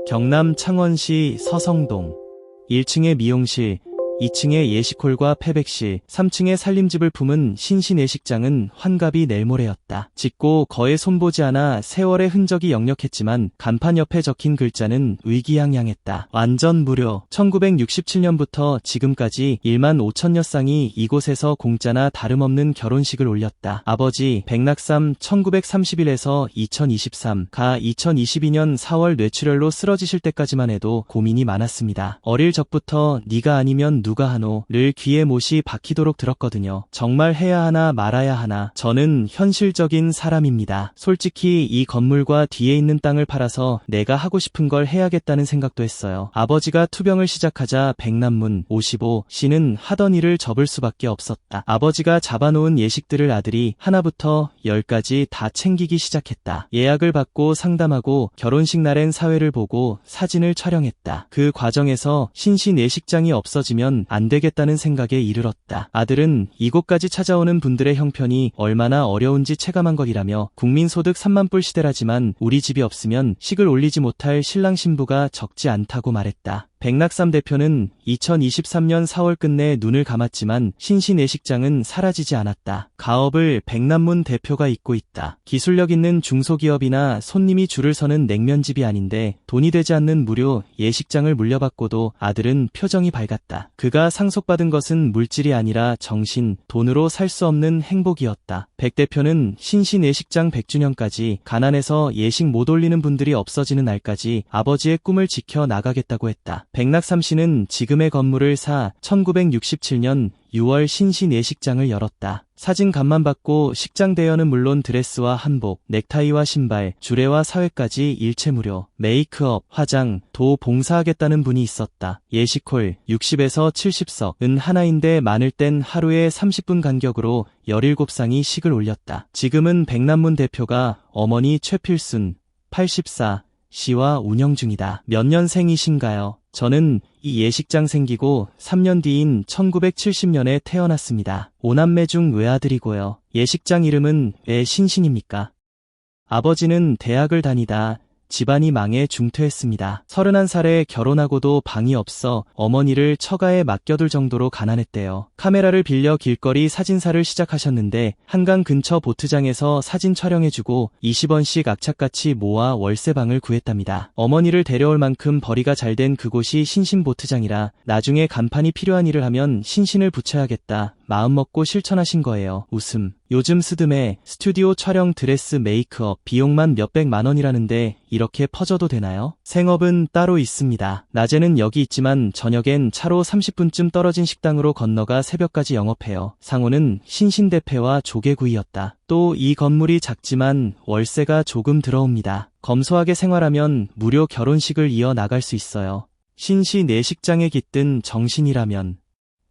경남 창원시 서성동 1층에 미용실, 2층에 예식홀과 패백실, 3층에 살림집을 품은 신시내식장은 환갑이 내일모레였다. 짓고 거의 손보지 않아 세월의 흔적이 역력했지만 간판 옆에 적힌 글자는 의기양양했다. 완전 무료. 1967년부터 지금까지 1만 5천여 쌍이 이곳에서 공짜나 다름없는 결혼식을 올렸다. 아버지 백낙삼 1931에서 2023, 가 2022년 4월 뇌출혈로 쓰러지실 때까지만 해도 고민이 많았습니다. 어릴 적부터 네가 아니면 누가 하노를 귀에 못이 박히도록 들었거든요. 정말 해야 하나 말아야 하나. 저는 현실적인 사람입니다. 솔직히 이 건물과 뒤에 있는 땅을 팔아서 내가 하고 싶은 걸 해야겠다는 생각도 했어요. 아버지가 투병을 시작하자 백남문 55씨는 하던 일을 접을 수밖에 없었다. 아버지가 잡아놓은 예식들을 아들이 하나부터 10까지 다 챙기기 시작했다. 예약을 받고 상담하고 결혼식 날엔 사회를 보고 사진을 촬영했다. 그 과정에서 신시내식장이 없어지면 안 되겠다는 생각에 이르렀다. 아들은 이곳까지 찾아오는 분들의 형편이 얼마나 어려운지 체감한 것이라며 국민소득 3만 불 시대라지만 우리 집이 없으면 식을 올리지 못할 신랑 신부가 적지 않다고 말했다. 백낙삼 대표는 2023년 4월 끝내 눈을 감았지만 신시내식장은 사라지지 않았다. 가업을 백남문 대표가 잇고 있다. 기술력 있는 중소기업이나 손님이 줄을 서는 냉면집이 아닌데 돈이 되지 않는 무료 예식장을 물려받고도 아들은 표정이 밝았다. 그가 상속받은 것은 물질이 아니라 정신, 돈으로 살 수 없는 행복이었다. 백 대표는 신시내식장 100주년까지 가난해서 예식 못 올리는 분들이 없어지는 날까지 아버지의 꿈을 지켜 나가겠다고 했다. 백낙삼 씨는 지금의 건물을 사 1967년 6월 신시내식장을 열었다. 사진값만 받고 식장 대여는 물론 드레스와 한복, 넥타이와 신발, 주례와 사회까지 일체 무료. 메이크업, 화장, 도 봉사하겠다는 분이 있었다. 예식홀 60에서 70석은 하나인데 많을 땐 하루에 30분 간격으로 17쌍이 식을 올렸다. 지금은 백남문 대표가 어머니 최필순 84씨와 운영 중이다. 몇 년생이신가요? 저는 이 예식장 생기고 3년 뒤인 1970년에 태어났습니다. 5남매 중 외아들이고요. 예식장 이름은 왜 신신입니까? 아버지는 대학을 다니다 집안이 망해 중퇴했습니다. 31살에 결혼하고도 방이 없어 어머니를 처가에 맡겨둘 정도로 가난했대요. 카메라를 빌려 길거리 사진사를 시작하셨는데 한강 근처 보트장에서 사진 촬영해주고 20원씩 악착같이 모아 월세방을 구했답니다. 어머니를 데려올 만큼 벌이가 잘된 그곳이 신신보트장이라 나중에 간판이 필요한 일을 하면 신신을 붙여야겠다 마음먹고 실천하신 거예요. 웃음. 요즘 스드메, 스튜디오 촬영, 드레스, 메이크업 비용만 몇백만 원이라는데 이렇게 퍼져도 되나요? 생업은 따로 있습니다. 낮에는 여기 있지만 저녁엔 차로 30분쯤 떨어진 식당으로 건너가 새벽까지 영업해요. 상호는 신신대패와 조개구이였다. 또 이 건물이 작지만 월세가 조금 들어옵니다. 검소하게 생활하면 무료 결혼식을 이어나갈 수 있어요. 신시내식장에 깃든 정신이라면.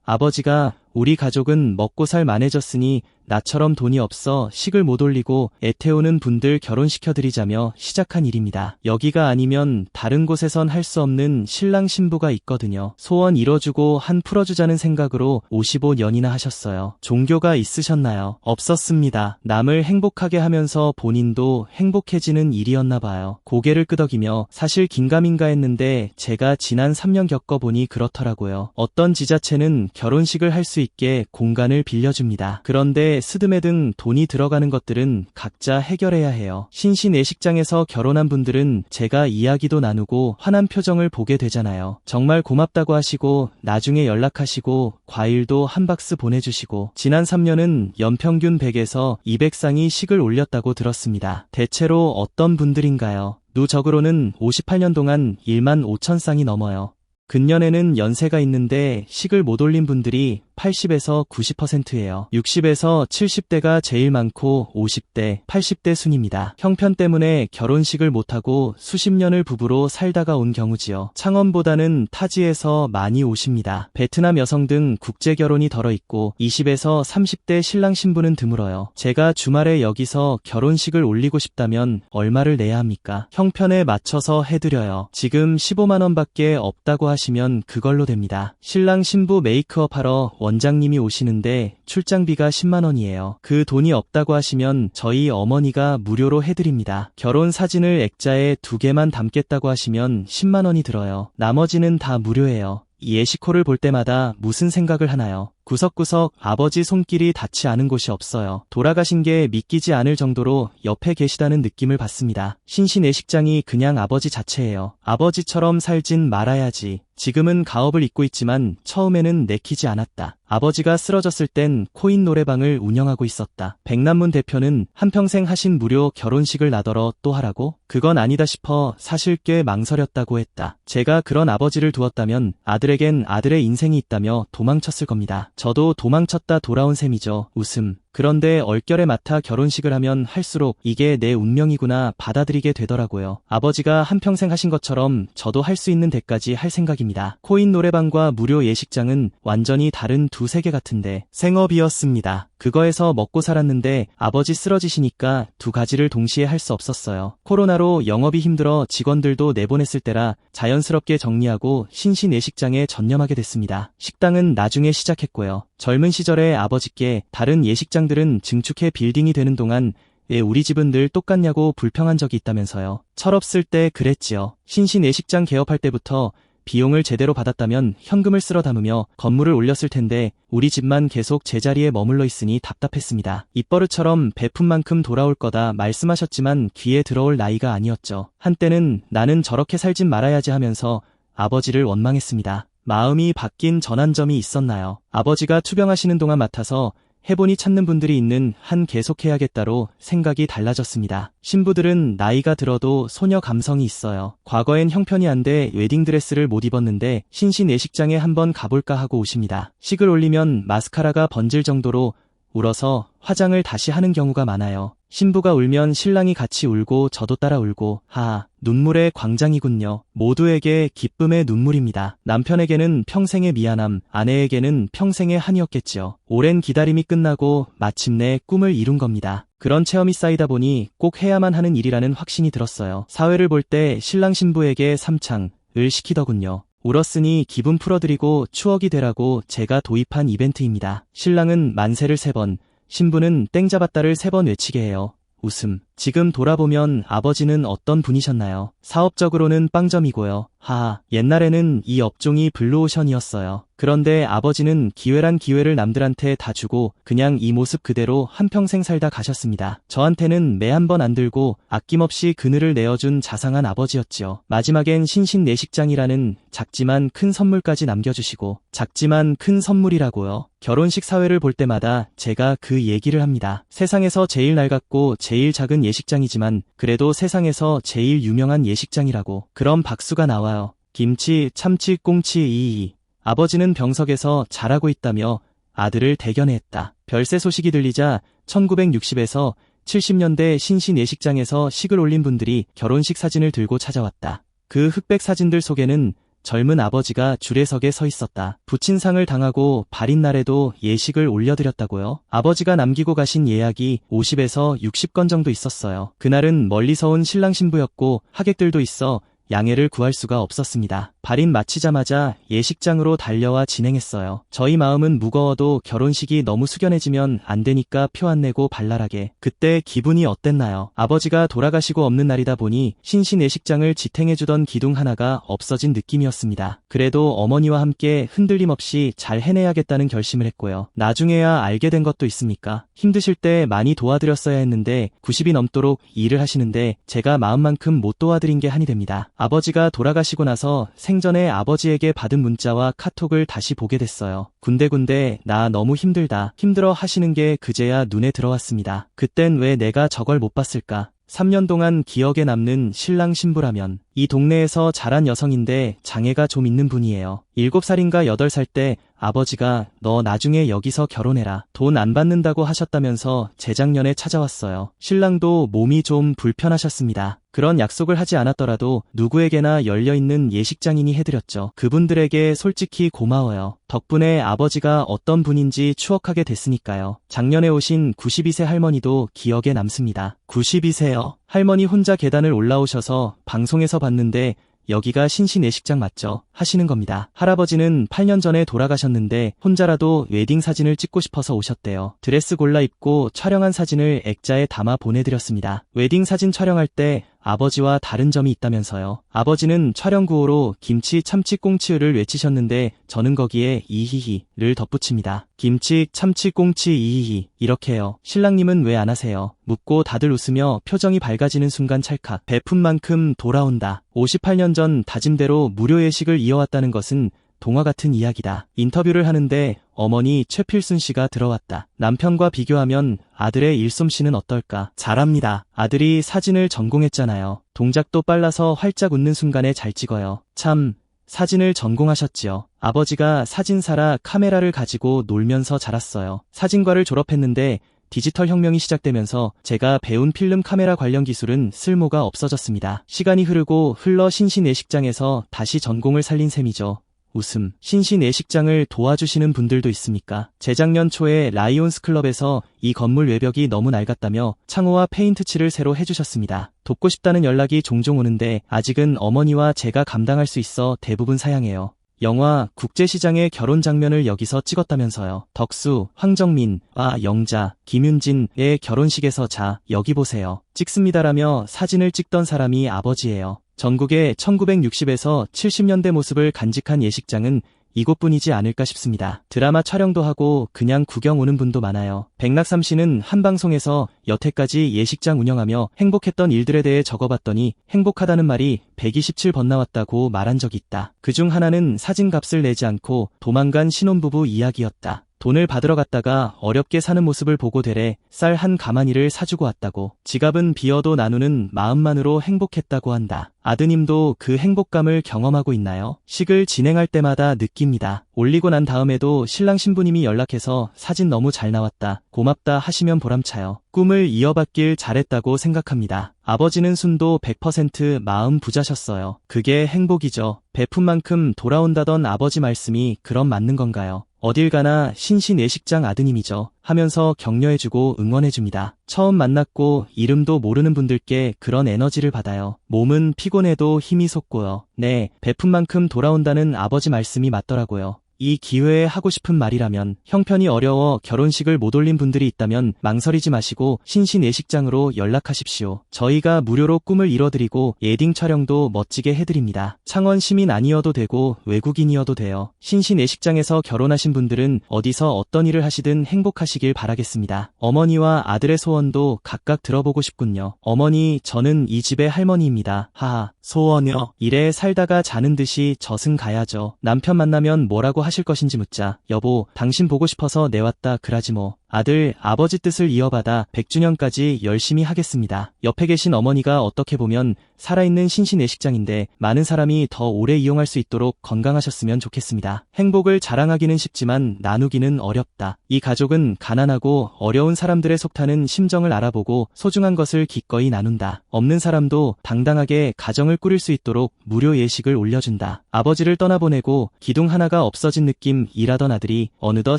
아버지가 우리 가족은 먹고 살 만해졌으니 나처럼 돈이 없어 식을 못 올리고 애태우는 분들 결혼시켜드리자며 시작한 일입니다. 여기가 아니면 다른 곳에선 할 수 없는 신랑 신부가 있거든요. 소원 이뤄주고 한 풀어주자는 생각으로 55년이나 하셨어요. 종교가 있으셨나요? 없었습니다. 남을 행복하게 하면서 본인도 행복해지는 일이었나 봐요. 고개를 끄덕이며 사실 긴가민가 했는데 제가 지난 3년 겪어보니 그렇더라고요. 어떤 지자체는 결혼식을 할 수 있게 공간을 빌려줍니다. 그런데 스드메 등 돈이 들어가는 것들은 각자 해결해야 해요. 신시내식장에서 결혼한 분들은 제가 이야기도 나누고 환한 표정을 보게 되잖아요. 정말 고맙다고 하시고 나중에 연락하시고 과일도 한 박스 보내주시고 지난 3년은 연평균 100에서 200쌍이 식을 올렸다고 들었습니다. 대체로 어떤 분들인가요? 누적으로는 58년 동안 1만 5천 쌍이 넘어요. 근년에는 연세가 있는데 식을 못 올린 분들이 80에서 90%예요. 60에서 70대가 제일 많고 50대, 80대 순입니다. 형편 때문에 결혼식을 못하고 수십 년을 부부로 살다가 온 경우지요. 창원보다는 타지에서 많이 오십니다. 베트남 여성 등 국제결혼이 덜어 있고 20에서 30대 신랑 신부는 드물어요. 제가 주말에 여기서 결혼식을 올리고 싶다면 얼마를 내야 합니까? 형편에 맞춰서 해드려요. 지금 15만 원밖에 없다고 하시면 그걸로 됩니다. 신랑 신부 메이크업 하러 원장님이 오시는데 출장비가 10만 원이에요. 그 돈이 없다고 하시면 저희 어머니가 무료로 해드립니다. 결혼 사진을 액자에 2개만 담겠다고 하시면 10만 원이 들어요. 나머지는 다 무료예요. 예시코를 볼 때마다 무슨 생각을 하나요? 구석구석 아버지 손길이 닿지 않은 곳이 없어요. 돌아가신 게 믿기지 않을 정도로 옆에 계시다는 느낌을 받습니다. 신신애식장이 그냥 아버지 자체예요. 아버지처럼 살진 말아야지. 지금은 가업을 잇고 있지만 처음에는 내키지 않았다. 아버지가 쓰러졌을 땐 코인 노래방을 운영하고 있었다. 백남문 대표는 한평생 하신 무료 결혼식을 나더러 또 하라고? 그건 아니다 싶어 사실 꽤 망설였다고 했다. 제가 그런 아버지를 두었다면 아들에겐 아들의 인생이 있다며 도망쳤을 겁니다. 저도 도망쳤다 돌아온 셈이죠. 웃음. 그런데 얼결에 맡아 결혼식을 하면 할수록 이게 내 운명이구나 받아들이게 되더라고요. 아버지가 한평생 하신 것처럼 저도 할 수 있는 데까지 할 생각입니다. 코인 노래방과 무료 예식장은 완전히 다른 두 세계 같은데 생업이었습니다. 그거에서 먹고 살았는데 아버지 쓰러지시니까 두 가지를 동시에 할 수 없었어요. 코로나로 영업이 힘들어 직원들도 내보냈을 때라 자연스럽게 정리하고 신신예식장에 전념하게 됐습니다. 식당은 나중에 시작했고요. 젊은 시절에 아버지께 다른 예식장들은 증축해 빌딩이 되는 동안 왜 우리 집은 늘 똑같냐고 불평한 적이 있다면서요. 철없을 때 그랬지요. 신신예식장 개업할 때부터 비용을 제대로 받았다면 현금을 쓸어 담으며 건물을 올렸을 텐데 우리 집만 계속 제자리에 머물러 있으니 답답했습니다. 입버릇처럼 베푼 만큼 돌아올 거다 말씀하셨지만 귀에 들어올 나이가 아니었죠. 한때는 나는 저렇게 살진 말아야지 하면서 아버지를 원망했습니다. 마음이 바뀐 전환점이 있었나요? 아버지가 투병하시는 동안 맡아서 해본이 찾는 분들이 있는 한 계속해야겠다로 생각이 달라졌습니다. 신부들은 나이가 들어도 소녀 감성이 있어요. 과거엔 형편이 안 돼 웨딩드레스를 못 입었는데 신신예식장에 한번 가볼까 하고 오십니다. 식을 올리면 마스카라가 번질 정도로 울어서 화장을 다시 하는 경우가 많아요. 신부가 울면 신랑이 같이 울고 저도 따라 울고 하하 눈물의 광장이군요. 모두에게 기쁨의 눈물입니다. 남편에게는 평생의 미안함, 아내에게는 평생의 한이었겠지요. 오랜 기다림이 끝나고 마침내 꿈을 이룬 겁니다. 그런 체험이 쌓이다 보니 꼭 해야만 하는 일이라는 확신이 들었어요. 사회를 볼 때 신랑 신부에게 삼창을 시키더군요. 울었으니 기분 풀어드리고 추억이 되라고 제가 도입한 이벤트입니다. 신랑은 만세를 3번, 신부는 땡 잡았다를 3번 외치게 해요. 웃음. 지금 돌아보면 아버지는 어떤 분이셨나요? 사업적으로는 빵점이고요. 하하, 옛날에는 이 업종이 블루오션이었어요. 그런데 아버지는 기회란 기회를 남들한테 다 주고 그냥 이 모습 그대로 한평생 살다 가셨습니다. 저한테는 매 한 번 안 들고 아낌없이 그늘을 내어준 자상한 아버지였지요. 마지막엔 신신예식장이라는 작지만 큰 선물까지 남겨주시고 작지만 큰 선물이라고요. 결혼식 사회를 볼 때마다 제가 그 얘기를 합니다. 세상에서 제일 낡았고 제일 작은 예식장이지만 그래도 세상에서 제일 유명한 예식장이라고. 그럼 박수가 나와요. 김치, 참치, 꽁치 이이. 아버지는 병석에서 잘하고 있다며 아들을 대견했다. 별세 소식이 들리자 1960에서 70년대 신신예식장에서 식을 올린 분들이 결혼식 사진을 들고 찾아왔다. 그 흑백 사진들 속에는 젊은 아버지가 줄에석에 서 있었다. 부친상을 당하고 발인 날에도 예식을 올려드렸다고요? 아버지가 남기고 가신 예약이 50에서 60건 정도 있었어요. 그날은 멀리서 온 신랑 신부였고 하객들도 있어 양해를 구할 수가 없었습니다. 발인 마치자마자 예식장으로 달려와 진행했어요. 저희 마음은 무거워도 결혼식이 너무 숙연해지면 안 되니까 표 안 내고 발랄하게. 그때 기분이 어땠나요? 아버지가 돌아가시고 없는 날이다 보니 신신예식장을 지탱해주던 기둥 하나가 없어진 느낌이었습니다. 그래도 어머니와 함께 흔들림 없이 잘 해내야겠다는 결심을 했고요. 나중에야 알게 된 것도 있습니까? 힘드실 때 많이 도와드렸어야 했는데 90이 넘도록 일을 하시는데 제가 마음만큼 못 도와드린 게 한이 됩니다. 아버지가 돌아가시고 나서 생전에 아버지에게 받은 문자와 카톡을 다시 보게 됐어요. 군데군데 나 너무 힘들다. 힘들어 하시는 게 그제야 눈에 들어왔습니다. 그땐 왜 내가 저걸 못 봤을까? 3년 동안 기억에 남는 신랑 신부라면 이 동네에서 자란 여성인데 장애가 좀 있는 분이에요. 7살인가 8살 때 아버지가 너 나중에 여기서 결혼해라. 돈 안 받는다고 하셨다면서 재작년에 찾아왔어요. 신랑도 몸이 좀 불편하셨습니다. 그런 약속을 하지 않았더라도 누구에게나 열려있는 예식장인이 해드렸죠. 그분들에게 솔직히 고마워요. 덕분에 아버지가 어떤 분인지 추억하게 됐으니까요. 작년에 오신 92세 할머니도 기억에 남습니다. 92세요. 할머니 혼자 계단을 올라오셔서 방송에서 봤는데 여기가 신신예식장 맞죠? 하시는 겁니다. 할아버지는 8년 전에 돌아가셨는데 혼자라도 웨딩 사진을 찍고 싶어서 오셨대요. 드레스 골라 입고 촬영한 사진을 액자에 담아 보내드렸습니다. 웨딩 사진 촬영할 때 아버지와 다른 점이 있다면서요. 아버지는 촬영 구호로 김치 참치 꽁치를 외치셨는데 저는 거기에 이히히를 덧붙입니다. 김치 참치 꽁치 이히히 이렇게요. 신랑님은 왜 안 하세요? 묻고 다들 웃으며 표정이 밝아지는 순간 찰칵. 베푼 만큼 돌아온다. 58년 전 다짐대로 무료 예식을 이어왔다는 것은 동화 같은 이야기다. 인터뷰를 하는데 어머니 최필순 씨가 들어왔다. 남편과 비교하면 아들의 일솜씨는 어떨까? 잘합니다. 아들이 사진을 전공했잖아요. 동작도 빨라서 활짝 웃는 순간에 잘 찍어요. 참, 사진을 전공하셨지요. 아버지가 사진사라 카메라를 가지고 놀면서 자랐어요. 사진과를 졸업했는데 디지털 혁명이 시작되면서 제가 배운 필름 카메라 관련 기술은 쓸모가 없어졌습니다. 시간이 흐르고 흘러 신신예식장에서 다시 전공을 살린 셈이죠. 웃음. 신신예식장을 도와주시는 분들도 있습니까? 재작년 초에 라이온스 클럽에서 이 건물 외벽이 너무 낡았다며 창호와 페인트 칠을 새로 해주셨습니다. 돕고 싶다는 연락이 종종 오는데 아직은 어머니와 제가 감당할 수 있어 대부분 사양해요. 영화 국제시장의 결혼 장면을 여기서 찍었다면서요. 덕수, 황정민과 영자, 김윤진의 결혼식에서 자, 여기 보세요. 찍습니다라며 사진을 찍던 사람이 아버지예요. 전국의 1960에서 70년대 모습을 간직한 예식장은 이곳뿐이지 않을까 싶습니다. 드라마 촬영도 하고 그냥 구경 오는 분도 많아요. 백낙삼 씨는 한 방송에서 여태까지 예식장 운영하며 행복했던 일들에 대해 적어봤더니 행복하다는 말이 127번 나왔다고 말한 적이 있다. 그중 하나는 사진값을 내지 않고 도망간 신혼부부 이야기였다. 돈을 받으러 갔다가 어렵게 사는 모습을 보고 되레 쌀 한 가마니를 사주고 왔다고. 지갑은 비어도 나누는 마음만으로 행복했다고 한다. 아드님도 그 행복감을 경험하고 있나요? 식을 진행할 때마다 느낍니다. 올리고 난 다음에도 신랑 신부님이 연락해서 사진 너무 잘 나왔다, 고맙다 하시면 보람차요. 꿈을 이어받길 잘했다고 생각합니다. 아버지는 순도 100% 마음 부자셨어요. 그게 행복이죠. 베푼 만큼 돌아온다던 아버지 말씀이 그럼 맞는 건가요? 어딜 가나 신신예식장 아드님이죠. 하면서 격려해주고 응원해줍니다. 처음 만났고 이름도 모르는 분들께 그런 에너지를 받아요. 몸은 피곤해도 힘이 솟고요. 네, 베푼 만큼 돌아온다는 아버지 말씀이 맞더라고요. 이 기회에 하고 싶은 말이라면, 형편이 어려워 결혼식을 못 올린 분들이 있다면 망설이지 마시고 신신예식장으로 연락하십시오. 저희가 무료로 꿈을 이뤄드리고 예딩 촬영도 멋지게 해드립니다. 창원 시민 아니어도 되고 외국인이어도 돼요. 신신예식장에서 결혼하신 분들은 어디서 어떤 일을 하시든 행복하시길 바라겠습니다. 어머니와 아들의 소원도 각각 들어보고 싶군요. 어머니, 저는 이 집의 할머니입니다. 하하. 소원요? 이래 살다가 자는 듯이 저승 가야죠. 남편 만나면 뭐라고 하실 것인지 묻자, 여보, 당신 보고 싶어서 내왔다 그러지 뭐. 아들, 아버지 뜻을 이어받아 100주년까지 열심히 하겠습니다. 옆에 계신 어머니가 어떻게 보면 살아있는 신신예식장인데 많은 사람이 더 오래 이용할 수 있도록 건강하셨으면 좋겠습니다. 행복을 자랑하기는 쉽지만 나누기는 어렵다. 이 가족은 가난하고 어려운 사람들의 속타는 심정을 알아보고 소중한 것을 기꺼이 나눈다. 없는 사람도 당당하게 가정을 꾸릴 수 있도록 무료 예식을 올려준다. 아버지를 떠나보내고 기둥 하나가 없어진 느낌 일하던 아들이 어느덧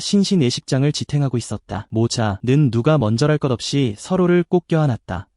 신신예식장을 지탱하고 있었다. 모자는 누가 먼저랄 것 없이 서로를 꼭 껴안았다.